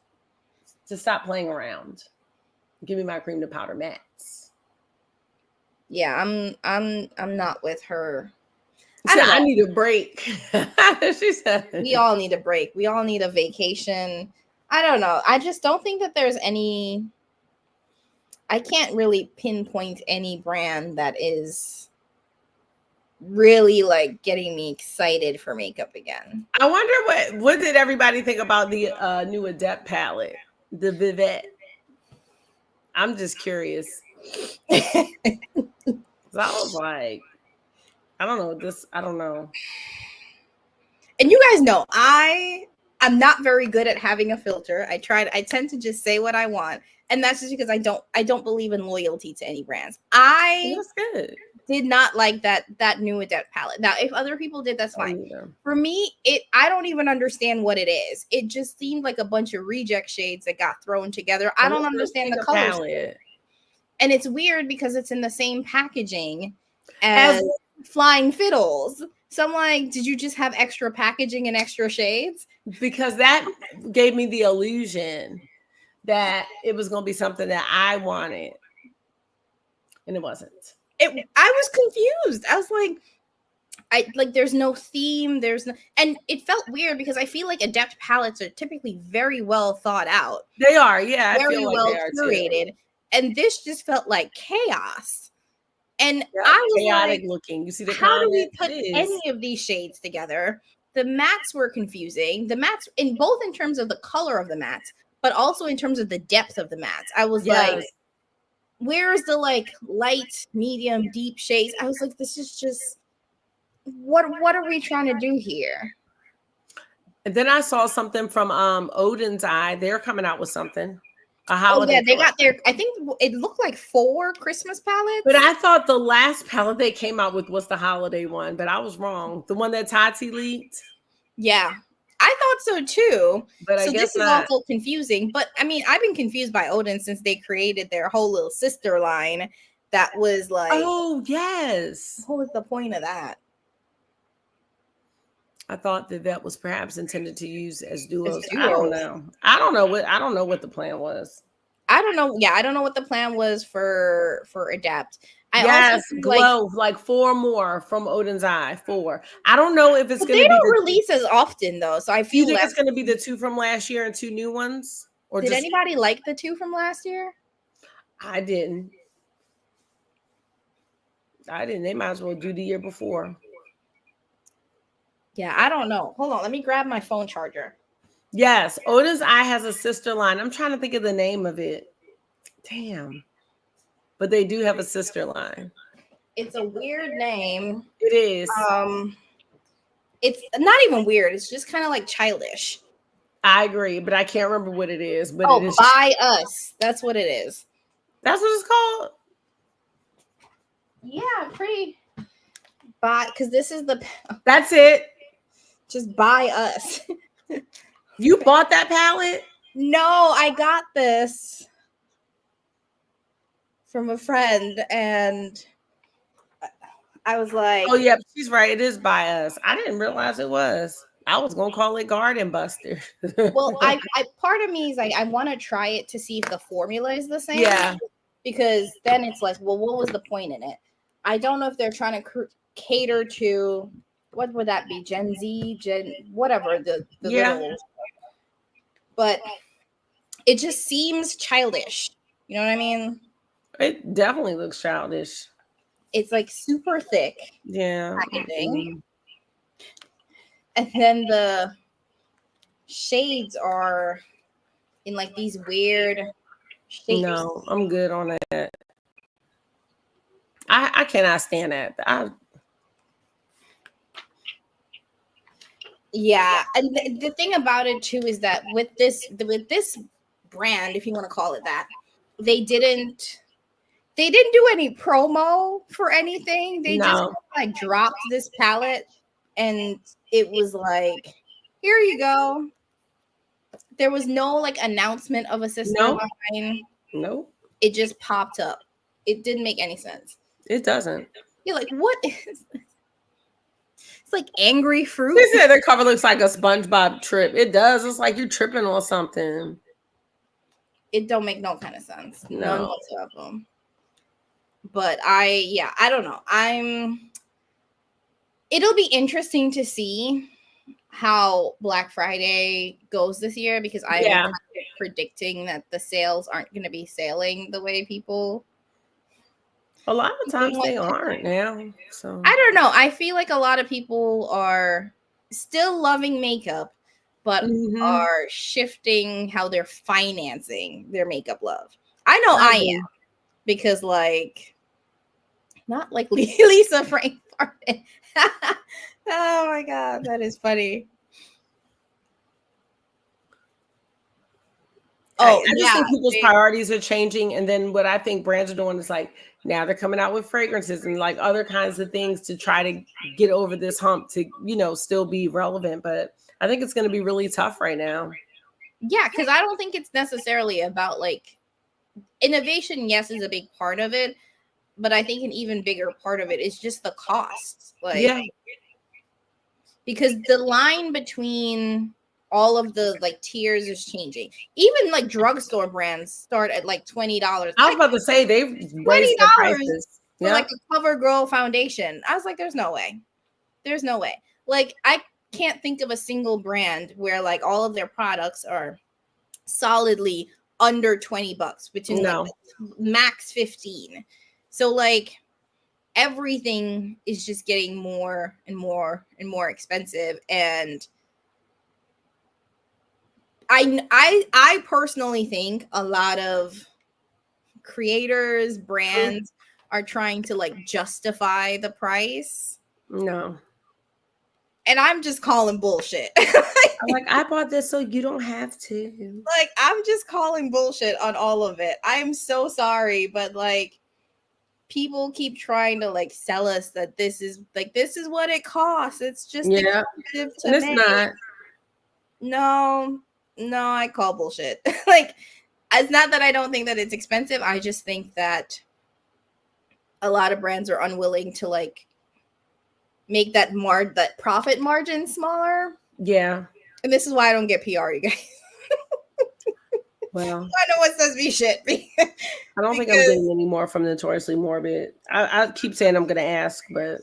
Speaker 1: to stop playing around. Give me my cream to powder mattes.
Speaker 2: Yeah, I'm not with her.
Speaker 1: I need a break. She said
Speaker 2: we all need a break. We all need a vacation. I don't know. I just don't think that there's any. I can't really pinpoint any brand that is really like getting me excited for makeup again.
Speaker 1: I wonder what did everybody think about the new Adept palette, the Vivette. I'm just curious. I was like, I don't know.
Speaker 2: And you guys know, I'm not very good at having a filter. I tend to just say what I want. And that's just because I don't believe in loyalty to any brands.
Speaker 1: That's good.
Speaker 2: Did not like that new Adept palette. Now, if other people did, that's fine. For me, I don't even understand what it is. It just seemed like a bunch of reject shades that got thrown together. I don't understand the colors. Palette. And it's weird because it's in the same packaging as Flying Fiddles. So I'm like, did you just have extra packaging and extra shades?
Speaker 1: Because that gave me the illusion that it was going to be something that I wanted. And it wasn't.
Speaker 2: I was confused. I was like, there's no theme. And it felt weird because I feel like Adept palettes are typically very well thought out.
Speaker 1: They are, yeah.
Speaker 2: Very well curated. And this just felt like chaos. And
Speaker 1: yeah,
Speaker 2: I was
Speaker 1: chaotic
Speaker 2: like,
Speaker 1: looking. You see the
Speaker 2: how do we put any of these shades together? The mattes were confusing. The mattes, in terms of the color of the mattes, but also in terms of the depth of the mattes. I was like, where is the like light, medium, deep shades? I was like, this is just what are we trying to do here?
Speaker 1: And then I saw something from Odin's Eye. They're coming out with something. A holiday.
Speaker 2: Oh, yeah, they got their, I think it looked like 4 Christmas palettes.
Speaker 1: But I thought the last palette they came out with was the holiday one, but I was wrong. The one that Tati leaked.
Speaker 2: Yeah, I thought so too.
Speaker 1: But I
Speaker 2: guess this is also confusing. But I mean, I've been confused by Odin since they created their whole little sister line that was like,
Speaker 1: oh yes.
Speaker 2: What was the point of that?
Speaker 1: I thought that was perhaps intended to use as duos. I don't know. I don't know what the plan was.
Speaker 2: I don't know. Yeah, I don't know what the plan was for Adept.
Speaker 1: Yes, Glow, like 4 more from Odin's Eye. 4. I don't know if it's going to be.
Speaker 2: They don't release as often though, so I feel
Speaker 1: like it's going to be the 2 from last year and 2 new ones. Or
Speaker 2: did anybody like the 2 from last year?
Speaker 1: I didn't. They might as well do the year before.
Speaker 2: Yeah, I don't know. Hold on, let me grab my phone charger.
Speaker 1: Yes, Odin's Eye has a sister line. I'm trying to think of the name of it. Damn. But they do have a sister line.
Speaker 2: It's a weird name.
Speaker 1: It is.
Speaker 2: It's not even weird. It's just kind of like childish.
Speaker 1: I agree, but I can't remember what it is. But it is
Speaker 2: By Us. That's what it is.
Speaker 1: That's what it's called?
Speaker 2: Yeah, pretty. Because this is the.
Speaker 1: That's it.
Speaker 2: Just By Us.
Speaker 1: You bought that palette?
Speaker 2: No, I got this from a friend, and I was like,
Speaker 1: Oh yeah, she's right. It is by us. I didn't realize it was. I was gonna call it Garden Buster.
Speaker 2: well, I part of me is like, I want to try it to see if the formula is the same.
Speaker 1: Yeah.
Speaker 2: Because then it's like, well, what was the point in it? I don't know if they're trying to cater to, what would that be? Gen Z, whatever, the
Speaker 1: Yeah.
Speaker 2: little, but it just seems childish. You know what I mean?
Speaker 1: It definitely looks childish.
Speaker 2: It's like super thick
Speaker 1: Yeah.
Speaker 2: packaging. And then the shades are in like these weird shapes.
Speaker 1: No, I'm good on that. I cannot stand that.
Speaker 2: Yeah, and the thing about it too is that with this brand, if you want to call it that, they didn't do any promo for anything. They just
Speaker 1: No.
Speaker 2: like dropped this palette, and it was like, here you go. There was no like announcement of a sister
Speaker 1: Nope.
Speaker 2: line.
Speaker 1: Nope.
Speaker 2: It just popped up. It didn't make any sense.
Speaker 1: It doesn't.
Speaker 2: You're like, what is this? It's like angry fruit.
Speaker 1: They said the cover looks like a SpongeBob trip. It does. It's like you're tripping on something.
Speaker 2: It don't make no kind of sense.
Speaker 1: No.
Speaker 2: None whatsoever. But I don't know. It'll be interesting to see how Black Friday goes this year, because I'm kind of predicting that the sales aren't going to be sailing the way people.
Speaker 1: A lot of times they aren't now. So
Speaker 2: I don't know. I feel like a lot of people are still loving makeup, but are shifting how they're financing their makeup love. I know I am, because like, not like Lisa Frank Martin. Oh my god, that is funny.
Speaker 1: I just think people's priorities are changing, and then what I think brands are doing is like, now they're coming out with fragrances and like other kinds of things to try to get over this hump to, you know, still be relevant. But I think it's going to be really tough right now.
Speaker 2: Yeah, because I don't think it's necessarily about like innovation. Yes, is a big part of it, but I think an even bigger part of it is just the cost. Like, because the line between all of the like tiers is changing. Even like drugstore brands start at like $20.
Speaker 1: I was about to say they've raised the prices
Speaker 2: for like a CoverGirl foundation. I was like, there's no way. There's no way. Like, I can't think of a single brand where like all of their products are solidly under $20, which is like max 15. So like everything is just getting more and more and more expensive. And I personally think a lot of creators, brands are trying to like justify the price.
Speaker 1: No.
Speaker 2: And I'm just calling bullshit.
Speaker 1: I'm like, I bought this so you don't have to.
Speaker 2: Like, I'm just calling bullshit on all of it. I'm so sorry, but like, people keep trying to like sell us that this is what it costs. It's just expensive to
Speaker 1: and it's
Speaker 2: make.
Speaker 1: not.
Speaker 2: No, I call bullshit. Like, it's not that I don't think that it's expensive. I just think that a lot of brands are unwilling to like make that profit margin smaller.
Speaker 1: Yeah.
Speaker 2: And this is why I don't get PR, you guys.
Speaker 1: Well,
Speaker 2: I know what says me shit.
Speaker 1: I don't think I'm getting any more from Notoriously Morbid. I keep saying I'm gonna ask, but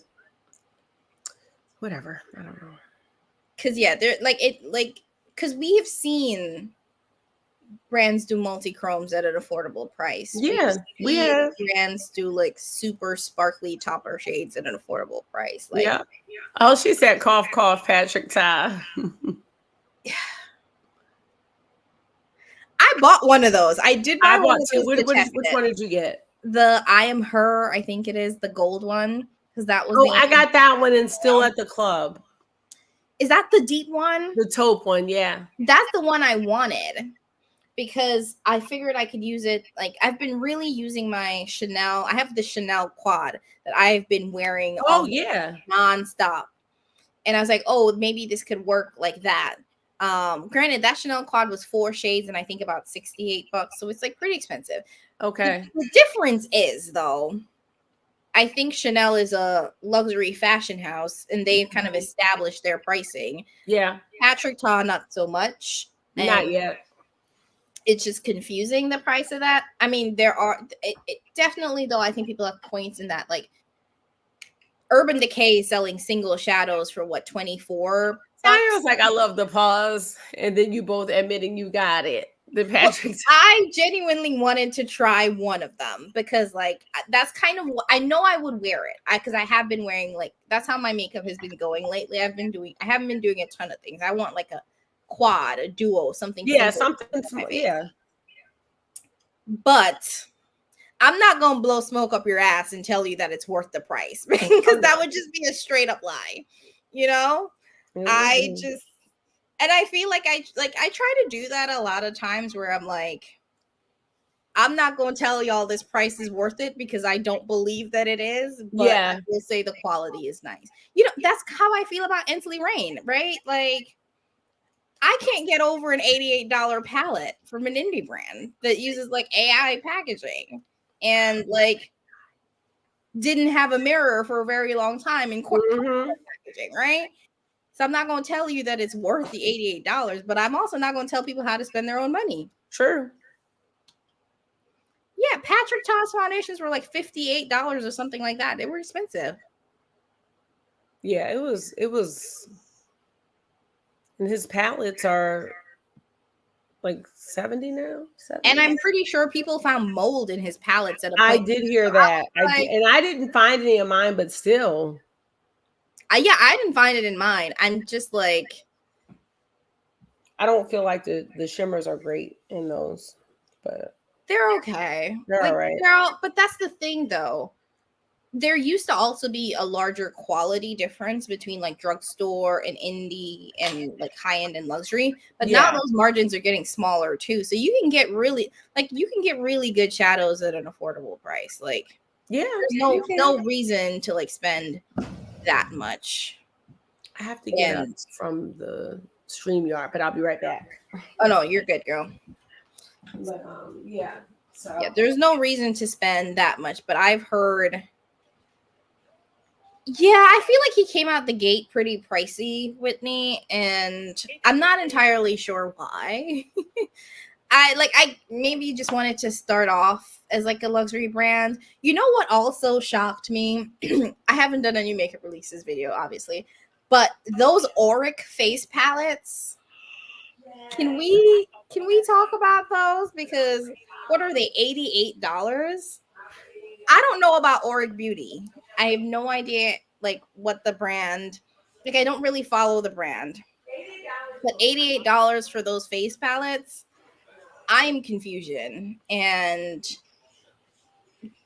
Speaker 1: whatever. I don't know.
Speaker 2: Cause they're because we have seen brands do multi-chromes at an affordable price.
Speaker 1: Yeah, we have
Speaker 2: brands do like super sparkly topper shades at an affordable price. Like,
Speaker 1: yeah. Oh, she said cough, cough, Patrick Ty.
Speaker 2: I bought one of those. I did buy one of
Speaker 1: two.
Speaker 2: those.
Speaker 1: Which one did you get?
Speaker 2: The I Am Her, I think it is the gold one. Because that was
Speaker 1: I got that one and still at the club.
Speaker 2: Is that the deep one?
Speaker 1: The taupe one, yeah.
Speaker 2: That's the one I wanted. Because I figured I could use it. Like, I've been really using my Chanel. I have the Chanel quad that I've been wearing nonstop. And I was like, oh, maybe this could work like that. Granted, that Chanel quad was 4 shades and I think about $68, so it's like pretty expensive.
Speaker 1: Okay.
Speaker 2: The difference is though, I think Chanel is a luxury fashion house and they've kind of established their pricing.
Speaker 1: Yeah.
Speaker 2: Patrick Ta, not so much.
Speaker 1: Not
Speaker 2: And
Speaker 1: yet.
Speaker 2: it's just confusing, the price of that. I mean, there are definitely though, I think people have points in that, like Urban Decay is selling single shadows for what, 24
Speaker 1: I was
Speaker 2: bucks?
Speaker 1: like, I love the pause, and then you both admitting you got it. The Patrick.
Speaker 2: I genuinely wanted to try one of them because, like, that's kind of what I know I would wear it. Because I have been wearing, like, that's how my makeup has been going lately. I haven't been doing a ton of things. I want like a quad, a duo, something.
Speaker 1: Yeah,
Speaker 2: simple.
Speaker 1: something small. Yeah.
Speaker 2: But I'm not gonna blow smoke up your ass and tell you that it's worth the price because that would just be a straight up lie, you know. I just, and I feel like I try to do that a lot of times where I'm like, I'm not going to tell y'all this price is worth it because I don't believe that it is, but
Speaker 1: Yeah.
Speaker 2: I will say the quality is nice. You know, that's how I feel about Inslee Rain, right? Like, I can't get over an $88 palette from an indie brand that uses like AI packaging and like didn't have a mirror for a very long time in packaging, right? So I'm not going to tell you that it's worth the $88, but I'm also not going to tell people how to spend their own money.
Speaker 1: Sure.
Speaker 2: Yeah, Patrick Ta's foundations were like $58 or something like that. They were expensive.
Speaker 1: Yeah, it was, and his palettes are like 70 now. 70?
Speaker 2: And I'm pretty sure people found mold in his palettes at a
Speaker 1: I
Speaker 2: point.
Speaker 1: did hear that.
Speaker 2: Like,
Speaker 1: and I didn't find any of mine, but still.
Speaker 2: yeah, I didn't find it in mine. I'm just like,
Speaker 1: I don't feel like the shimmers are great in those, but
Speaker 2: they're okay.
Speaker 1: They're
Speaker 2: like,
Speaker 1: all right.
Speaker 2: But that's the thing, though. There used to also be a larger quality difference between like drugstore and indie and like high end and luxury, but now those margins are getting smaller too. So you can get really good shadows at an affordable price. Like,
Speaker 1: yeah,
Speaker 2: there's no reason to like spend that much.
Speaker 1: I have to get up from the StreamYard, but I'll be right back.
Speaker 2: Oh no, you're good, girl.
Speaker 1: But yeah. So
Speaker 2: yeah, there's no reason to spend that much, but I've heard. Yeah, I feel like he came out the gate pretty pricey, Whitney, and I'm not entirely sure why. I maybe just wanted to start off as like a luxury brand. You know what also shocked me? I haven't done a new makeup releases video, obviously, but those Auric face palettes. Can we talk about those? Because what are they? $88? I don't know about Auric Beauty. I have no idea like what the brand. Like, I don't really follow the brand. But $88 for those face palettes, I'm confusion. And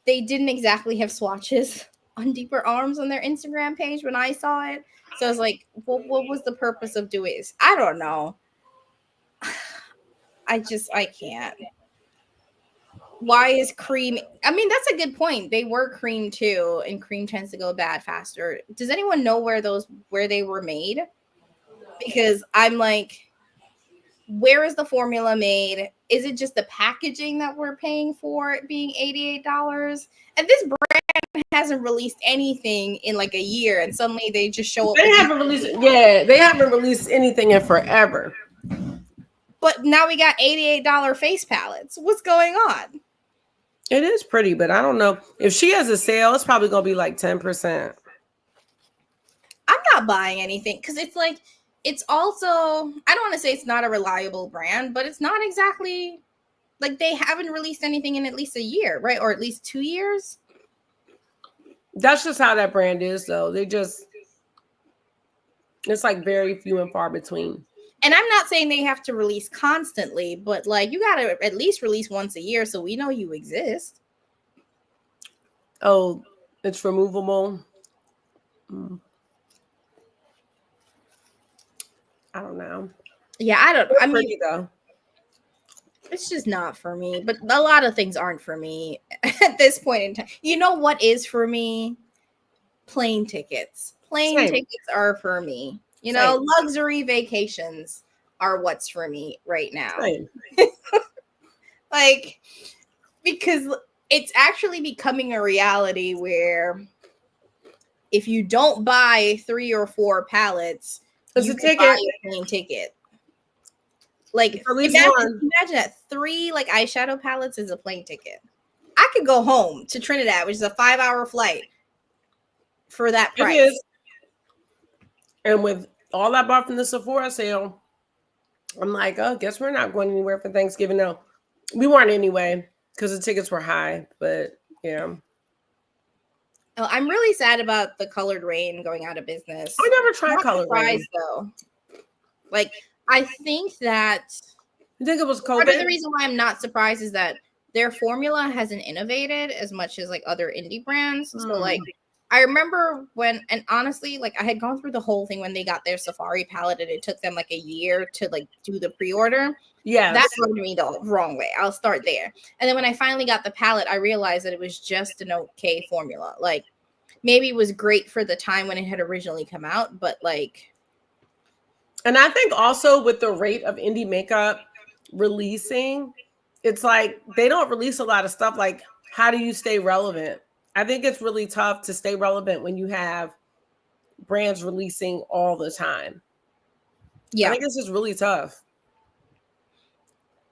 Speaker 2: they didn't exactly have swatches on Deeper Arms on their Instagram page when I saw it. So I was like, what was the purpose of doing this? I don't know. I can't. Why is cream? I mean, that's a good point. They were cream too, and cream tends to go bad faster. Does anyone know where they were made? Because I'm like, where is the formula made? Is it just the packaging that we're paying for it being $88? And this brand hasn't released anything in like a year, and suddenly they just show up.
Speaker 1: They haven't released anything in forever.
Speaker 2: But now we got $88 face palettes. What's going on?
Speaker 1: It is pretty, but I don't know. If she has a sale, it's probably going to be like 10%.
Speaker 2: I'm not buying anything because it's like, it's also, I don't want to say it's not a reliable brand, but it's not exactly, like, they haven't released anything in at least a year, right? Or at least 2 years.
Speaker 1: That's just how that brand is, though. It's like very few and far between.
Speaker 2: And I'm not saying they have to release constantly, but like, you got to at least release once a year so we know you exist.
Speaker 1: Oh, it's removable. I don't know.
Speaker 2: Yeah, I mean,
Speaker 1: pretty, though.
Speaker 2: It's just not for me, but a lot of things aren't for me at this point in time. You know what is for me? Plane tickets. Plane tickets are for me. You know, luxury vacations are what's for me right now.
Speaker 1: Same.
Speaker 2: Like, because it's actually becoming a reality where if you don't buy 3 or 4 pallets,
Speaker 1: It's
Speaker 2: you
Speaker 1: a
Speaker 2: can
Speaker 1: ticket.
Speaker 2: buy a plane ticket. Like,
Speaker 1: At least
Speaker 2: imagine
Speaker 1: one.
Speaker 2: that 3 like eyeshadow palettes is a plane ticket. I could go home to Trinidad, which is a 5-hour flight, for that
Speaker 1: It
Speaker 2: price.
Speaker 1: is. And with all I bought from the Sephora sale, I'm like, oh, guess we're not going anywhere for Thanksgiving. No, we weren't anyway because the tickets were high. But yeah,
Speaker 2: Oh, I'm really sad about the Colored Rain going out of business.
Speaker 1: I never tried
Speaker 2: Not
Speaker 1: Colored Rain.
Speaker 2: surprised, though. Like, I think that
Speaker 1: You think it was
Speaker 2: part of the
Speaker 1: COVID?
Speaker 2: reason why I'm not surprised is that their formula hasn't innovated as much as like other indie brands. So like I remember when, and honestly, like I had gone through the whole thing when they got their Safari palette and it took them like a year to like do the pre-order.
Speaker 1: Yes.
Speaker 2: That rubbed me the wrong way. I'll start there. And then when I finally got the palette, I realized that it was just an okay formula. Like maybe it was great for the time when it had originally come out, but like.
Speaker 1: And I think also with the rate of indie makeup releasing, it's like they don't release a lot of stuff. Like, how do you stay relevant? I think it's really tough to stay relevant when you have brands releasing all the time.
Speaker 2: Yeah.
Speaker 1: I think it's just really tough.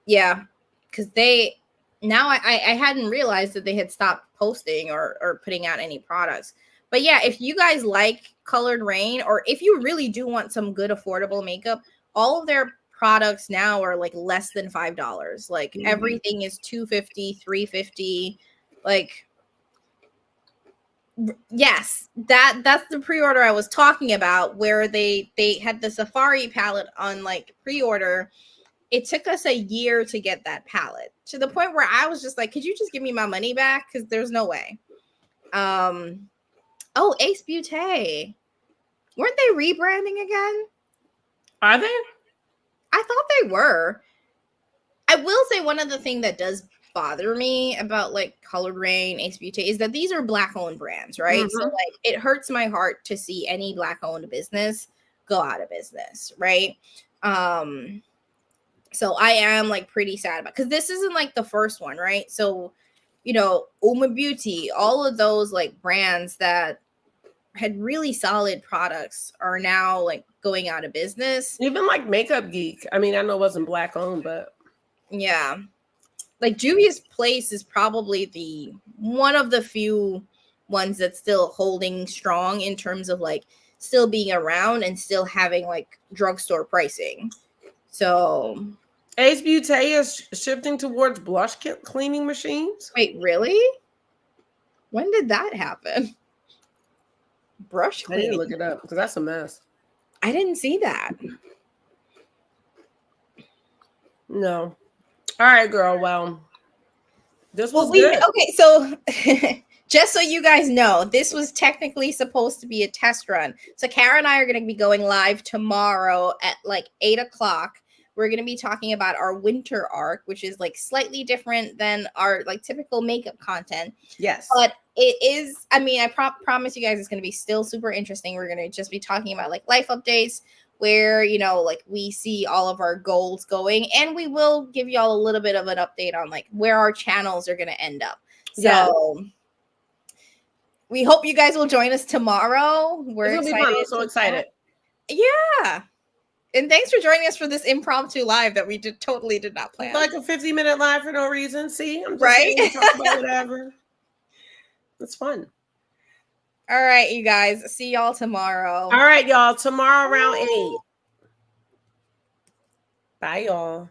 Speaker 2: Yeah. Because they now I hadn't realized that they had stopped posting or putting out any products. But yeah, if you guys like Colored Rain, or if you really do want some good affordable makeup, all of their products now are like less than $5. Like everything is $250, $350. Like yes, that's the pre-order I was talking about, where they had the Safari palette on like pre-order. It took us a year to get that palette, to the point where I was just like, could you just give me my money back? Because there's no way. Oh, Ace Beauté. Weren't they rebranding again?
Speaker 1: Are they?
Speaker 2: I thought they were. I will say one of the things that does bother me about like Colored Rain, Ace Beauté, is that these are Black-owned brands, right? So like it hurts my heart to see any Black-owned business go out of business, right? So I am like pretty sad about, because this isn't like the first one, right? So, you know, Uma Beauty, all of those like brands that had really solid products are now like going out of business.
Speaker 1: Even like Makeup Geek. I mean, I know it wasn't Black owned, but
Speaker 2: yeah, like Juvia's Place is probably the one of the few ones that's still holding strong in terms of like still being around and still having like drugstore pricing. So
Speaker 1: Ace Beauté is shifting towards blush cleaning machines.
Speaker 2: wait, really? When did that happen? Brush
Speaker 1: I need to
Speaker 2: cleaning.
Speaker 1: look it up because that's a mess.
Speaker 2: I didn't see that.
Speaker 1: No. All right, girl. Well, this was good.
Speaker 2: Okay, so just so you guys know, this was technically supposed to be a test run. So Kara and I are going to be going live tomorrow at like 8:00. We're going to be talking about our winter arc, which is like slightly different than our like typical makeup content.
Speaker 1: Yes.
Speaker 2: But it is, I mean, I promise you guys it's going to be still super interesting. We're going to just be talking about like life updates, where, you know, like we see all of our goals going, and we will give y'all a little bit of an update on like where our channels are going to end up. So we hope you guys will join us tomorrow. We're excited.
Speaker 1: I'm so excited.
Speaker 2: Yeah. And thanks for joining us for this impromptu live that we totally did not plan.
Speaker 1: Like a 50-minute live for no reason. See, I'm just
Speaker 2: right.
Speaker 1: Talk about whatever. It's fun.
Speaker 2: All right, you guys. See y'all tomorrow.
Speaker 1: All right, y'all. Tomorrow around 8. Bye, y'all.